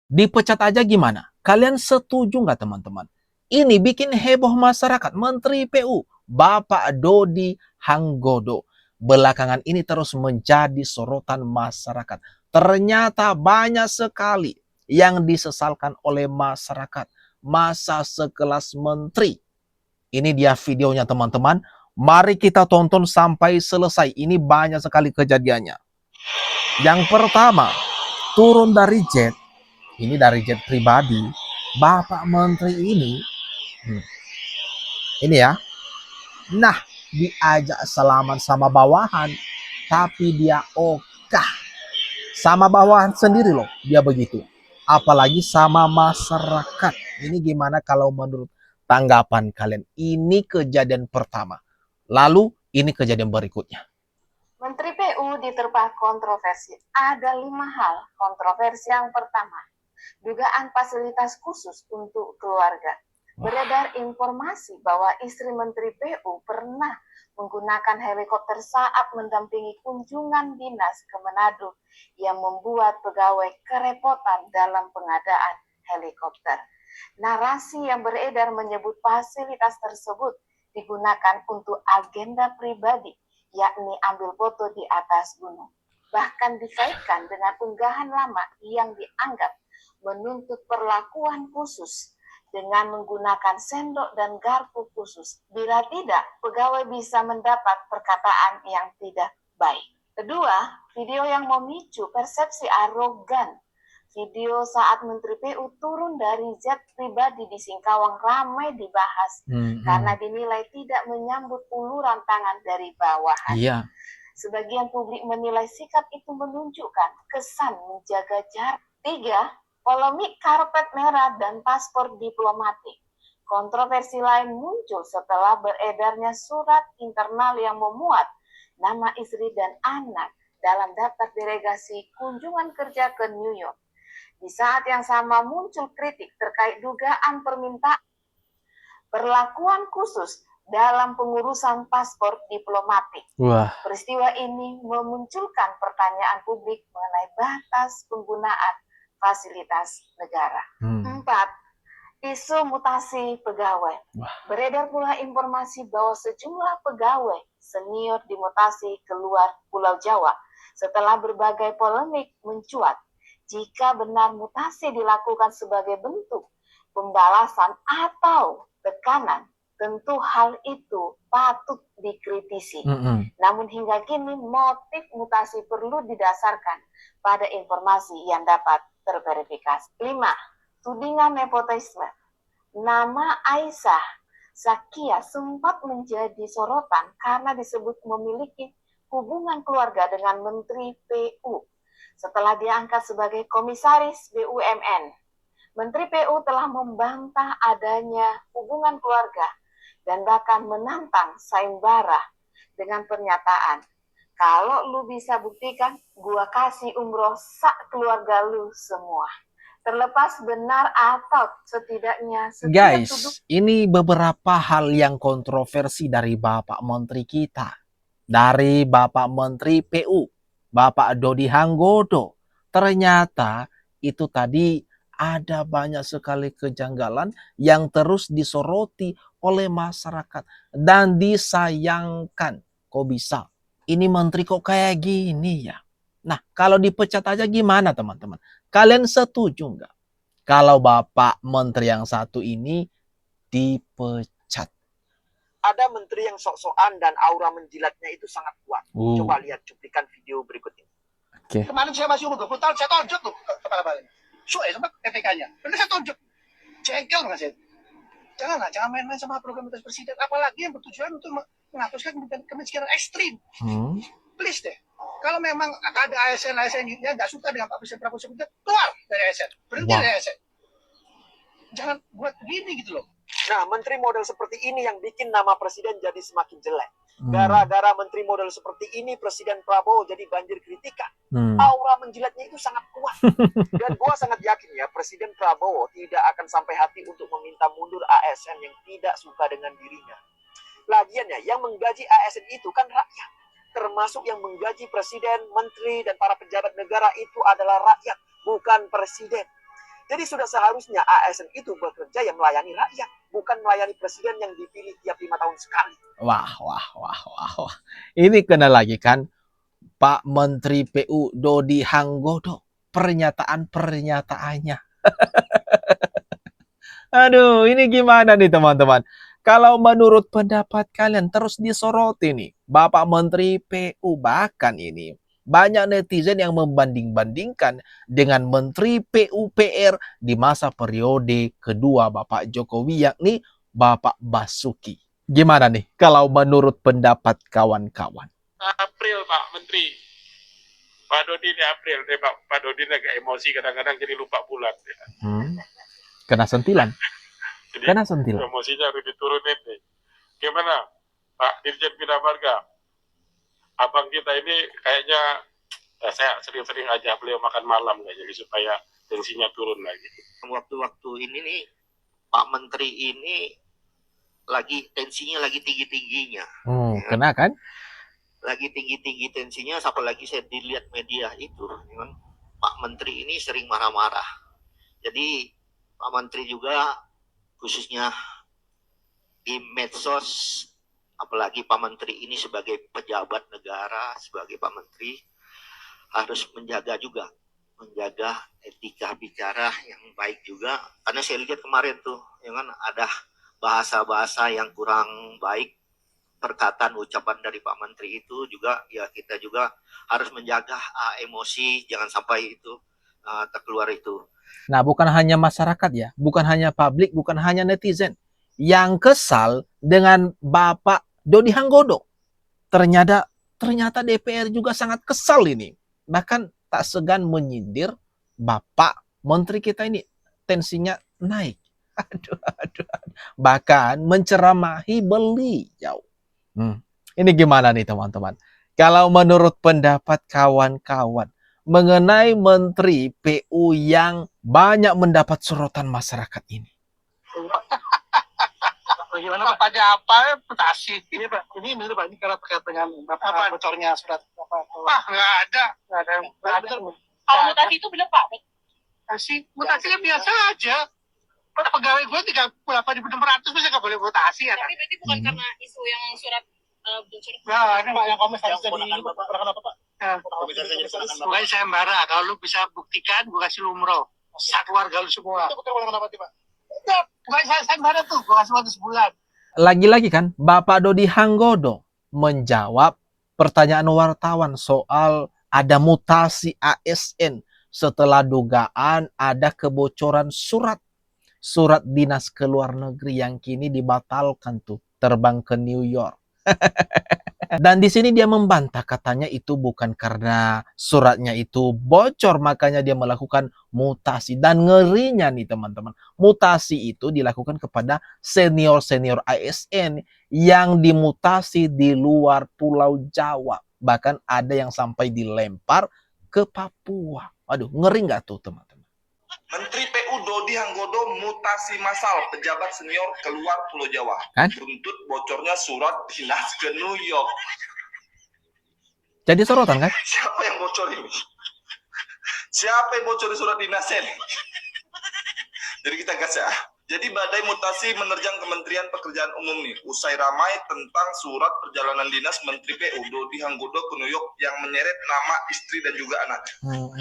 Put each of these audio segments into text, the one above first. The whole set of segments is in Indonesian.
Dipecat aja gimana? Kalian setuju nggak teman-teman? Ini bikin heboh masyarakat. Menteri PU, Bapak Dodi Hanggodo, belakangan ini terus menjadi sorotan masyarakat. Ternyata banyak sekali yang disesalkan oleh masyarakat. Masa sekelas menteri. Ini dia videonya teman-teman. Mari kita tonton sampai selesai. Ini banyak sekali kejadiannya. Yang pertama, turun dari jet. Ini dari jet pribadi. Bapak Menteri ini ya. Nah, diajak selamat sama bawahan. Tapi dia ogah. Sama bawahan sendiri loh, dia begitu. Apalagi sama masyarakat. Ini gimana kalau menurut tanggapan kalian? Ini kejadian pertama. Lalu ini kejadian berikutnya. Menteri PU diterpa kontroversi. Ada 5 hal kontroversi. Yang pertama, dugaan fasilitas khusus untuk keluarga. Beredar informasi bahwa istri Menteri PU pernah menggunakan helikopter saat mendampingi kunjungan dinas ke Manado yang membuat pegawai kerepotan dalam pengadaan helikopter. Narasi yang beredar menyebut fasilitas tersebut digunakan untuk agenda pribadi, yakni ambil foto di atas gunung. Bahkan dikaitkan dengan unggahan lama yang dianggap menuntut perlakuan khusus dengan menggunakan sendok dan garpu khusus. Bila tidak, pegawai bisa mendapat perkataan yang tidak baik. Kedua, video yang memicu persepsi arogan. Video saat Menteri PU turun dari jet pribadi di Singkawang ramai dibahas karena dinilai tidak menyambut uluran tangan dari bawahan. Iya. Sebagian publik menilai sikap itu menunjukkan kesan menjaga jarak. 3. Polemik karpet merah dan paspor diplomatik. Kontroversi lain muncul setelah beredarnya surat internal yang memuat nama istri dan anak dalam daftar delegasi kunjungan kerja ke New York. Di saat yang sama muncul kritik terkait dugaan permintaan perlakuan khusus dalam pengurusan paspor diplomatik. Peristiwa ini memunculkan pertanyaan publik mengenai batas penggunaan fasilitas negara. 4. Isu mutasi pegawai. Beredar pula informasi bahwa sejumlah pegawai senior dimutasi keluar Pulau Jawa setelah berbagai polemik mencuat. Jika benar mutasi dilakukan sebagai bentuk pembalasan atau tekanan, tentu hal itu patut dikritisi. Namun hingga kini motif mutasi perlu didasarkan pada informasi yang dapat terverifikasi. 5. Tudingan nepotisme. Nama Aisyah Zakia sempat menjadi sorotan karena disebut memiliki hubungan keluarga dengan Menteri PU setelah diangkat sebagai komisaris BUMN. Menteri PU telah membantah adanya hubungan keluarga dan bahkan menantang sayembara dengan pernyataan, kalau lu bisa buktikan, gua kasih umroh sak keluarga lu semua. Terlepas benar atau setidaknya guys, ini beberapa hal yang kontroversi dari Bapak Menteri kita. Dari Bapak Menteri PU, Bapak Dodi Hanggodo. Ternyata itu tadi ada banyak sekali kejanggalan yang terus disoroti oleh masyarakat dan disayangkan. Kok bisa? Ini menteri kok kayak gini ya? Nah, kalau dipecat aja gimana teman-teman? Kalian setuju nggak? Kalau Bapak Menteri yang satu ini dipecat. Ada menteri yang sok-sokan dan aura menjilatnya itu sangat kuat. Coba lihat cuplikan video berikut ini. Kemarin saya masih umur 20 tahun, saya tonjok tuh kepala badan. Sama PPK-nya. Benar saya tonjok. Cengkel nggak sih? Janganlah, jangan main-main sama program lintas presiden. Apalagi yang bertujuan untuk menghapuskan kemiskinan ekstrim. Please deh. Kalau memang ada ASN yang nggak suka dengan Pak Presiden Prabowo Subianto, keluar dari ASN. Berhenti dari ASN. Jangan buat gini gitu loh. Nah, menteri model seperti ini yang bikin nama presiden jadi semakin jelek. Gara-gara menteri model seperti ini, Presiden Prabowo jadi banjir kritikan. Aura menjilatnya itu sangat kuat. Dan gua sangat yakin ya, Presiden Prabowo tidak akan sampai hati untuk meminta mundur ASN yang tidak suka dengan dirinya. Lagian ya, yang menggaji ASN itu kan rakyat. Termasuk yang menggaji presiden, menteri, dan para pejabat negara itu adalah rakyat, bukan presiden. Jadi sudah seharusnya ASN itu bekerja yang melayani rakyat, bukan melayani presiden yang dipilih tiap 5 tahun sekali. Wah. Ini kena lagi kan Pak Menteri PU Dodi Hanggodo. Pernyataan-pernyataannya. Aduh, ini gimana nih teman-teman? Kalau menurut pendapat kalian terus disoroti nih, Bapak Menteri PU, bahkan ini banyak netizen yang membanding-bandingkan dengan Menteri PUPR di masa periode kedua Bapak Jokowi, yakni Bapak Basuki. Gimana nih kalau menurut pendapat kawan-kawan? April Pak Menteri, Pak Dodi ini April, Pak Dodi agak emosi kadang-kadang jadi lupa bulan. Kena sentilan. Jadi Kena sentilan. emosinya harus diturunin nih. Gimana Pak Dirjen Bina Marga? Abang kita ini kayaknya saya sering-sering aja beliau makan malam jadi supaya tensinya turun lagi. Waktu-waktu ini nih Pak Menteri ini tensinya lagi tinggi-tingginya. Kena kan? Lagi tinggi-tinggi tensinya, apalagi saya dilihat media itu, kan? Pak Menteri ini sering marah-marah. Jadi Pak Menteri juga khususnya di medsos, apalagi Pak Menteri ini sebagai pejabat negara, sebagai Pak Menteri harus menjaga etika bicara yang baik juga. Karena saya lihat kemarin tuh, ya kan, ada bahasa-bahasa yang kurang baik, perkataan ucapan dari Pak Menteri itu juga, ya kita juga harus menjaga emosi, jangan sampai itu terkeluar itu. Nah, bukan hanya masyarakat ya, bukan hanya publik, bukan hanya netizen yang kesal dengan Bapak Dodi Hanggodo. Ternyata DPR juga sangat kesal ini. Bahkan tak segan menyindir Bapak Menteri kita ini. Tensinya naik. Aduh. Bahkan menceramahi beliau. Ini gimana nih teman-teman? Kalau menurut pendapat kawan-kawan mengenai Menteri PU yang banyak mendapat sorotan masyarakat ini. Bagaimana Pak? Pada apa mutasi? Ini Pak, ini benar Pak, ini karena terkait dengan apa bocornya surat apa? Wah, nggak ada. Kalau mutasi itu benar Pak? Mutasi kan biasa aja. Pada pegawai gue 38.600 bisa nggak boleh mutasi ya? Tapi berarti bukan karena isu yang surat bocor. Nah, ini Pak yang komisaris jadi ponakan apa Pak? Bukan sayembara. Kalau lu bisa buktikan, gue kasih lu umroh. Satu warga lu semua. Itu bukan apa Pak? Bukan sayembara tuh, gue kasih waktu sebulan. Lagi-lagi kan, Bapak Dodi Hanggodo menjawab pertanyaan wartawan soal ada mutasi ASN setelah dugaan ada kebocoran surat dinas ke luar negeri yang kini dibatalkan tuh terbang ke New York. Dan di sini dia membantah, katanya itu bukan karena suratnya itu bocor makanya dia melakukan mutasi. Dan ngerinya nih teman-teman, mutasi itu dilakukan kepada senior-senior ASN yang dimutasi di luar Pulau Jawa. Bahkan ada yang sampai dilempar ke Papua. Aduh, ngeri nggak tuh teman-teman? Menteri PU Dodi Hanggodo mutasi massal pejabat senior keluar Pulau Jawa. Buntut bocornya surat dinas ke New York. Jadi sorotan kan? Siapa yang bocor ini? Siapa yang bocor surat dinasnya ini? Jadi kita gas ya. Jadi badai mutasi menerjang Kementerian Pekerjaan Umum nih. Usai ramai tentang surat perjalanan dinas Menteri PU Dodi Hanggodo ke New York yang menyeret nama istri dan juga anak.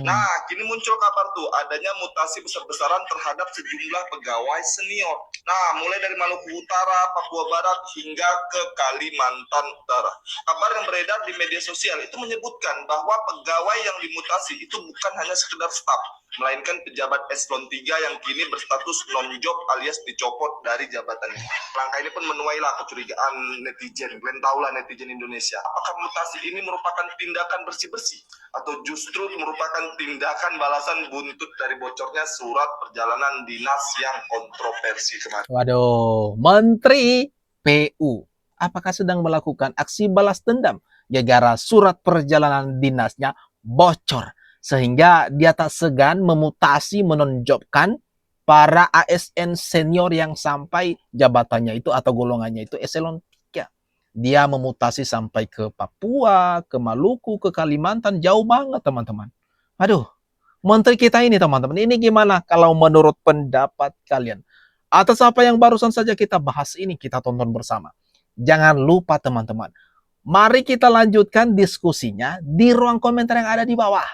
Nah, kini muncul kabar tuh adanya mutasi besar-besaran terhadap sejumlah pegawai senior. Nah, mulai dari Maluku Utara, Papua Barat hingga ke Kalimantan Utara. Kabar yang beredar di media sosial itu menyebutkan bahwa pegawai yang dimutasi itu bukan hanya sekedar staf, melainkan pejabat eselon 3 yang kini berstatus non-job alias dicopot dari jabatannya. Langkah ini pun menuailah kecurigaan netizen. Kalian tahulah netizen Indonesia. Apakah mutasi ini merupakan tindakan bersih-bersih atau justru merupakan tindakan balasan buntut dari bocornya surat perjalanan dinas yang kontroversi kemarin? Waduh, Menteri PU apakah sedang melakukan aksi balas dendam gara-gara surat perjalanan dinasnya bocor? Sehingga dia tak segan memutasi, menonjobkan para ASN senior yang sampai jabatannya itu atau golongannya itu eselon 3. Dia memutasi sampai ke Papua, ke Maluku, ke Kalimantan, jauh banget teman-teman. Aduh, menteri kita ini teman-teman. Ini gimana kalau menurut pendapat kalian? Atas apa yang barusan saja kita bahas ini, kita tonton bersama. Jangan lupa teman-teman, mari kita lanjutkan diskusinya di ruang komentar yang ada di bawah.